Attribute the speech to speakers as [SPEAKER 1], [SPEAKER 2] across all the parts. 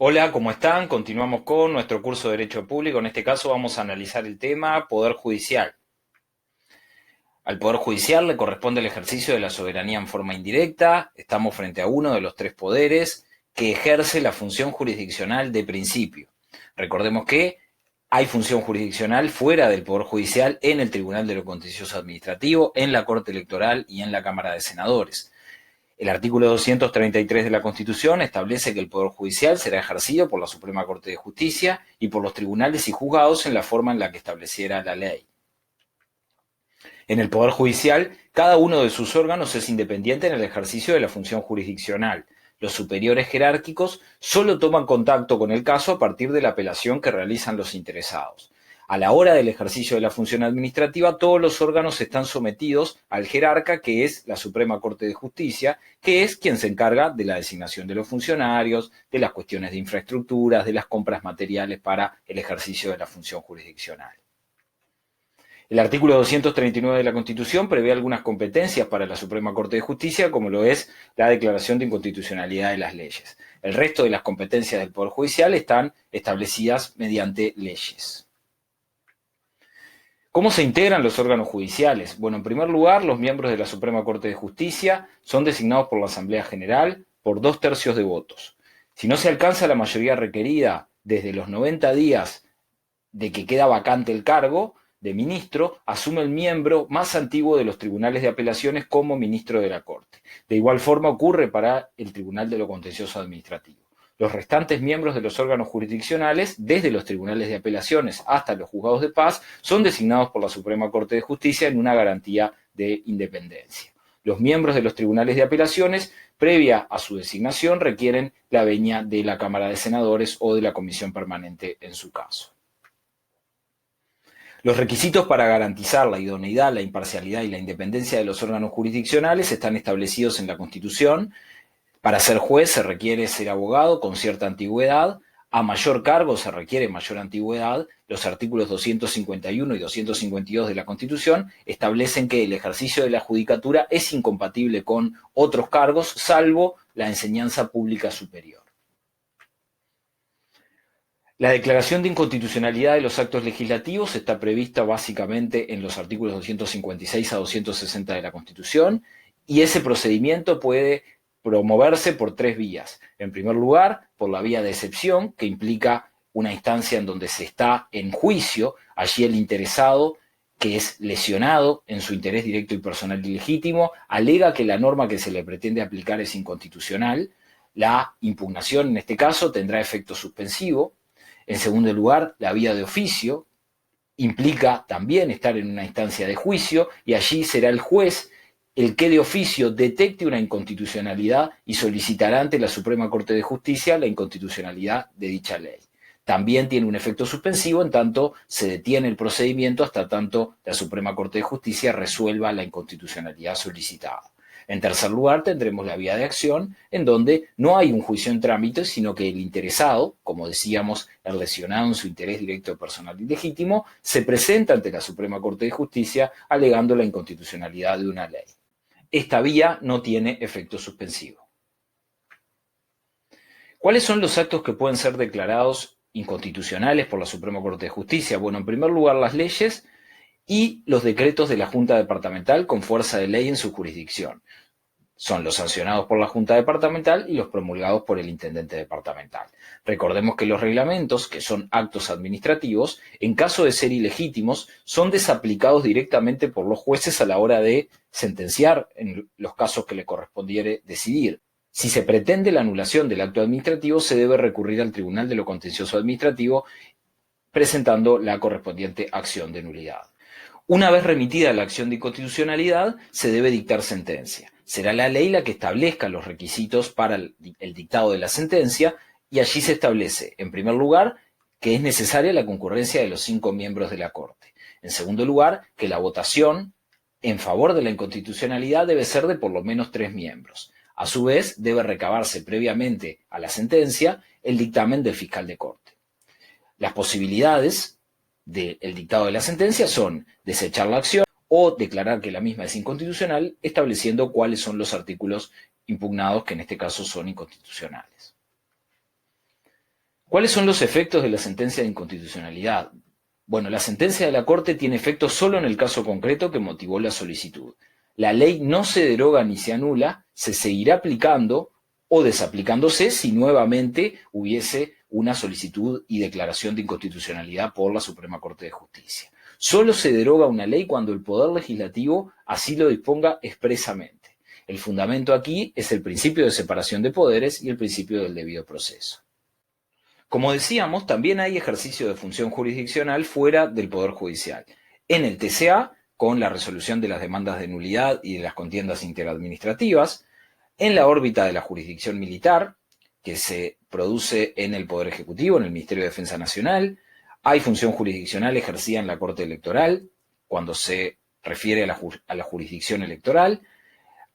[SPEAKER 1] Hola, ¿cómo están? Continuamos con nuestro curso de Derecho Público. En este caso vamos a analizar el tema Poder Judicial. Al Poder Judicial le corresponde el ejercicio de la soberanía en forma indirecta. Estamos frente a uno de los tres poderes que ejerce la función jurisdiccional de principio. Recordemos que hay función jurisdiccional fuera del Poder Judicial en el Tribunal de lo Contencioso Administrativo, en la Corte Electoral y en la Cámara de Senadores. El artículo 233 de la Constitución establece que el Poder Judicial será ejercido por la Suprema Corte de Justicia y por los tribunales y juzgados en la forma en la que estableciera la ley. En el Poder Judicial, cada uno de sus órganos es independiente en el ejercicio de la función jurisdiccional. Los superiores jerárquicos solo toman contacto con el caso a partir de la apelación que realizan los interesados. A la hora del ejercicio de la función administrativa, todos los órganos están sometidos al jerarca, que es la Suprema Corte de Justicia, que es quien se encarga de la designación de los funcionarios, de las cuestiones de infraestructuras, de las compras materiales para el ejercicio de la función jurisdiccional. El artículo 239 de la Constitución prevé algunas competencias para la Suprema Corte de Justicia, como lo es la declaración de inconstitucionalidad de las leyes. El resto de las competencias del Poder Judicial están establecidas mediante leyes. ¿Cómo se integran los órganos judiciales? Bueno, en primer lugar, los miembros de la Suprema Corte de Justicia son designados por la Asamblea General por 2/3 de votos. Si no se alcanza la mayoría requerida desde los 90 días de que queda vacante el cargo de ministro, asume el miembro más antiguo de los tribunales de apelaciones como ministro de la Corte. De igual forma ocurre para el Tribunal de lo Contencioso Administrativo. Los restantes miembros de los órganos jurisdiccionales, desde los tribunales de apelaciones hasta los juzgados de paz, son designados por la Suprema Corte de Justicia en una garantía de independencia. Los miembros de los tribunales de apelaciones, previa a su designación, requieren la venia de la Cámara de Senadores o de la Comisión Permanente en su caso. Los requisitos para garantizar la idoneidad, la imparcialidad y la independencia de los órganos jurisdiccionales están establecidos en la Constitución. Para ser juez se requiere ser abogado con cierta antigüedad. A mayor cargo se requiere mayor antigüedad. Los artículos 251 y 252 de la Constitución establecen que el ejercicio de la judicatura es incompatible con otros cargos, salvo la enseñanza pública superior. La declaración de inconstitucionalidad de los actos legislativos está prevista básicamente en los artículos 256 a 260 de la Constitución, y ese procedimiento puede promoverse por tres vías. En primer lugar, por la vía de excepción, que implica una instancia en donde se está en juicio. Allí el interesado, que es lesionado en su interés directo y personal ilegítimo, alega que la norma que se le pretende aplicar es inconstitucional. La impugnación, en este caso, tendrá efecto suspensivo. En segundo lugar, la vía de oficio implica también estar en una instancia de juicio, y allí será el juez el que de oficio detecte una inconstitucionalidad y solicitará ante la Suprema Corte de Justicia la inconstitucionalidad de dicha ley. También tiene un efecto suspensivo, en tanto se detiene el procedimiento hasta tanto la Suprema Corte de Justicia resuelva la inconstitucionalidad solicitada. En tercer lugar, tendremos la vía de acción, en donde no hay un juicio en trámite, sino que el interesado, como decíamos, el lesionado en su interés directo personal y legítimo, se presenta ante la Suprema Corte de Justicia alegando la inconstitucionalidad de una ley. Esta vía no tiene efecto suspensivo. ¿Cuáles son los actos que pueden ser declarados inconstitucionales por la Suprema Corte de Justicia? Bueno, en primer lugar, las leyes y los decretos de la Junta Departamental con fuerza de ley en su jurisdicción. Son los sancionados por la Junta Departamental y los promulgados por el Intendente Departamental. Recordemos que los reglamentos, que son actos administrativos, en caso de ser ilegítimos, son desaplicados directamente por los jueces a la hora de sentenciar en los casos que le correspondiere decidir. Si se pretende la anulación del acto administrativo, se debe recurrir al Tribunal de lo Contencioso Administrativo presentando la correspondiente acción de nulidad. Una vez remitida la acción de inconstitucionalidad, se debe dictar sentencia. Será la ley la que establezca los requisitos para el dictado de la sentencia, y allí se establece, en primer lugar, que es necesaria la concurrencia de los 5 miembros de la Corte. En segundo lugar, que la votación en favor de la inconstitucionalidad debe ser de por lo menos 3 miembros. A su vez, debe recabarse previamente a la sentencia el dictamen del fiscal de Corte. Las posibilidades del dictado de la sentencia son desechar la acción o declarar que la misma es inconstitucional, estableciendo cuáles son los artículos impugnados, que en este caso son inconstitucionales. ¿Cuáles son los efectos de la sentencia de inconstitucionalidad? Bueno, la sentencia de la Corte tiene efecto solo en el caso concreto que motivó la solicitud. La ley no se deroga ni se anula, se seguirá aplicando o desaplicándose si nuevamente hubiese una solicitud y declaración de inconstitucionalidad por la Suprema Corte de Justicia. Solo se deroga una ley cuando el Poder Legislativo así lo disponga expresamente. El fundamento aquí es el principio de separación de poderes y el principio del debido proceso. Como decíamos, también hay ejercicio de función jurisdiccional fuera del Poder Judicial. En el TCA, con la resolución de las demandas de nulidad y de las contiendas interadministrativas, en la órbita de la jurisdicción militar, que se produce en el Poder Ejecutivo, en el Ministerio de Defensa Nacional, hay función jurisdiccional ejercida en la Corte Electoral, cuando se refiere a la jurisdicción electoral.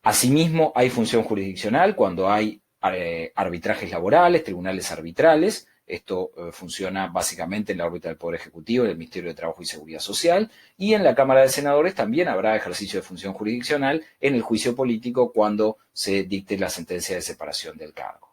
[SPEAKER 1] Asimismo, hay función jurisdiccional cuando hay arbitrajes laborales, tribunales arbitrales. Esto funciona básicamente en la órbita del Poder Ejecutivo, del Ministerio de Trabajo y Seguridad Social, y en la Cámara de Senadores también habrá ejercicio de función jurisdiccional en el juicio político cuando se dicte la sentencia de separación del cargo.